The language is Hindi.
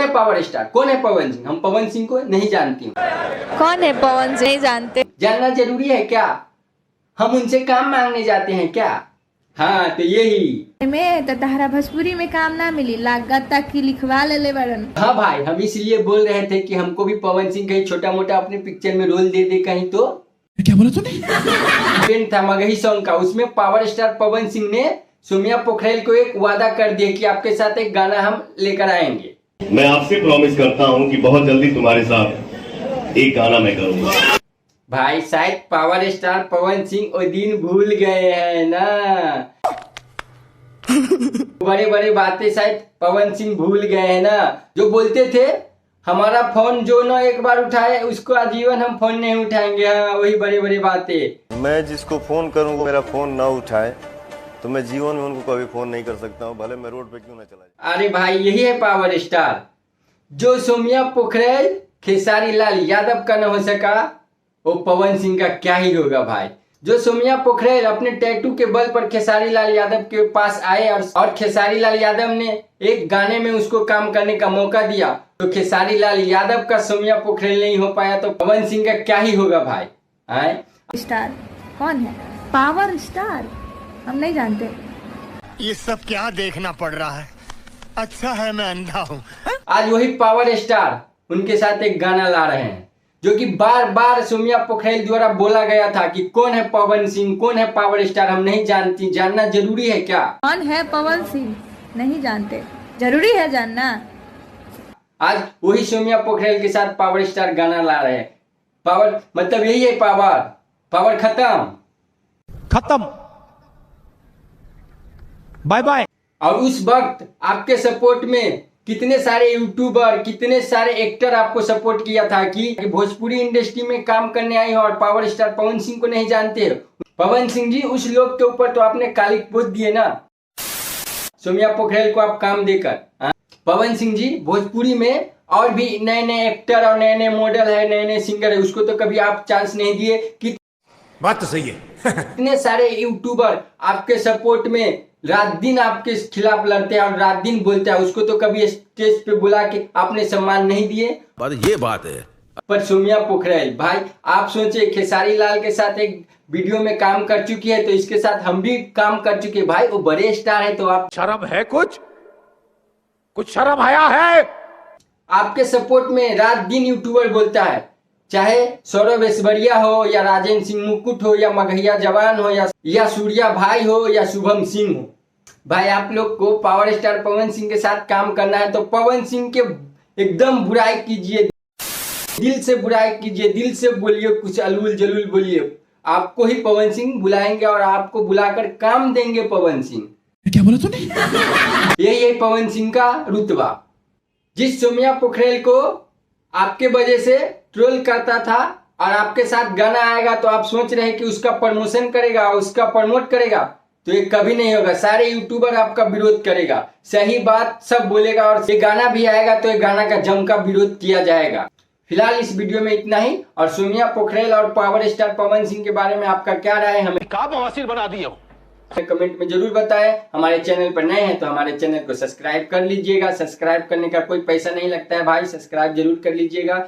है पावर स्टार, कौन है पवन सिंह? हम पवन सिंह को नहीं जानती हूँ। कौन है पवन सिंह? नहीं जानते। जानना जरूरी है क्या? हम उनसे काम मांगने जाते हैं क्या? हाँ तो यही में तो तहरा भोजपुरी में काम ना मिली, लागत तक की लिखवा ले बड़न। हाँ भाई, हम इसलिए बोल रहे थे कि हमको भी पवन सिंह कहीं छोटा मोटा अपने पिक्चर में रोल दे दे कहीं तो। क्या बोला तूने? इवेंट था मगही सॉन्ग का, उसमें पावर स्टार पवन सिंह ने सोमिया पोखरेल को एक वादा कर दिया कि आपके साथ एक गाना हम लेकर आएंगे। मैं आपसे प्रॉमिस करता हूँ कि बहुत जल्दी तुम्हारे साथ एक गाना मैं करूँगा। भाई शायद पावर स्टार पवन सिंह वो दिन भूल गए हैं ना। बड़े बड़े बातें शायद पवन सिंह भूल गए हैं ना, जो बोलते थे हमारा फोन जो ना एक बार उठाए उसको आजीवन हम फोन नहीं उठाएंगे। हाँ वही बड़ी बड़ी बातें। मैं जिसको फोन करूँ मेरा फोन ना उठाए तो मैं जीवन में उनको कभी फोन नहीं कर सकता हूँ, भले मैं रोड पे क्यों ना चला जाए। अरे भाई यही है पावर स्टार। जो सोमिया पोखरेल खेसारी लाल यादव का न हो सका, वो पवन सिंह का क्या ही होगा भाई। जो सोमिया पोखरेल अपने टैटू के बल पर खेसारी लाल यादव के पास आए और खेसारी लाल यादव ने एक गाने में उसको काम करने का मौका दिया, तो खेसारी लाल यादव का सोमिया पोखरेल नहीं हो पाया तो पवन सिंह का क्या ही होगा भाई। आए स्टार कौन है? पावर स्टार हम नहीं जानते। ये सब क्या देखना पड़ रहा है? अच्छा है मैं अंधा हूँ। आज वही पावर स्टार उनके साथ एक गाना ला रहे हैं, जो कि बार बार सोमिया पोखरेल द्वारा बोला गया था कि कौन है पवन सिंह, कौन है पावर स्टार, हम नहीं जानती। जानना जरूरी है क्या? कौन है पवन सिंह? नहीं जानते, जरूरी है जानना। आज वही सोमिया पोखरेल के साथ पावर स्टार गाना ला रहे हैं। पावर मतलब यही है पावर। पावर खत्म, बाय बाय। और उस वक्त आपके सपोर्ट में कितने सारे यूट्यूबर, कितने सारे एक्टर आपको सपोर्ट किया था कि भोजपुरी इंडस्ट्री में काम करने आई हो और पावर स्टार पवन सिंह को नहीं जानते हो। पवन सिंह जी उस लोग के ऊपर तो आपने कालिक पोत दिए ना, सोमिया पोखरेल को आप काम देकर। पवन सिंह जी भोजपुरी में और भी नए नए एक्टर और नए नए मॉडल है, नए नए सिंगर है, उसको तो कभी आप चांस नहीं दिए। कि बात तो सही है। इतने सारे यूट्यूबर आपके सपोर्ट में रात दिन आपके खिलाफ लड़ते हैं और रात दिन बोलते हैं, उसको तो कभी स्टेज पे बुला के आपने सम्मान नहीं दिए। ये बात है। पर सोमिया पोखरेल भाई आप सोचे, खेसारी लाल के साथ एक वीडियो में काम कर चुकी है तो इसके साथ हम भी काम कर चुके भाई। वो बड़े स्टार है तो आप शर्म है? कुछ शर्म आया है? आपके सपोर्ट में रात दिन यूट्यूबर बोलता है, चाहे सौरभ ऐश्वर्या हो या राजेंद्र सिंह मुकुट हो या मगहिया जवान हो या सूर्या भाई हो या शुभम सिंह हो। भाई आप लोग को पावर स्टार पवन सिंह के साथ काम करना है तो पवन सिंह के एकदम बुराई कीजिए, दिल से बुराई कीजिए, दिल से बोलिए, कुछ अलूल जलूल बोलिए। आपको ही पवन सिंह बुलाएंगे और आपको बुलाकर काम देंगे पवन सिंह। क्या बोला तूने? यही है पवन सिंह का रुतबा। जिस सोमिया पोखरेल को आपके वजह से ट्रोल करता था और आपके साथ गाना आएगा तो आप सोच रहे हैं कि उसका प्रमोशन करेगा, उसका प्रमोट करेगा, तो ये कभी नहीं होगा। सारे यूट्यूबर आपका विरोध करेगा, सही बात सब बोलेगा और ये गाना भी आएगा तो ये गाना का जम का विरोध किया जाएगा। फिलहाल इस वीडियो में इतना ही। और सोमिया पोखरेल और पावर स्टार पवन सिंह के बारे में आपका क्या राय है हमें बना दिया कमेंट में जरूर बताएं। हमारे चैनल पर नए हैं तो हमारे चैनल को सब्सक्राइब कर लीजिएगा। सब्सक्राइब करने का कोई पैसा नहीं लगता है भाई, सब्सक्राइब जरूर कर लीजिएगा।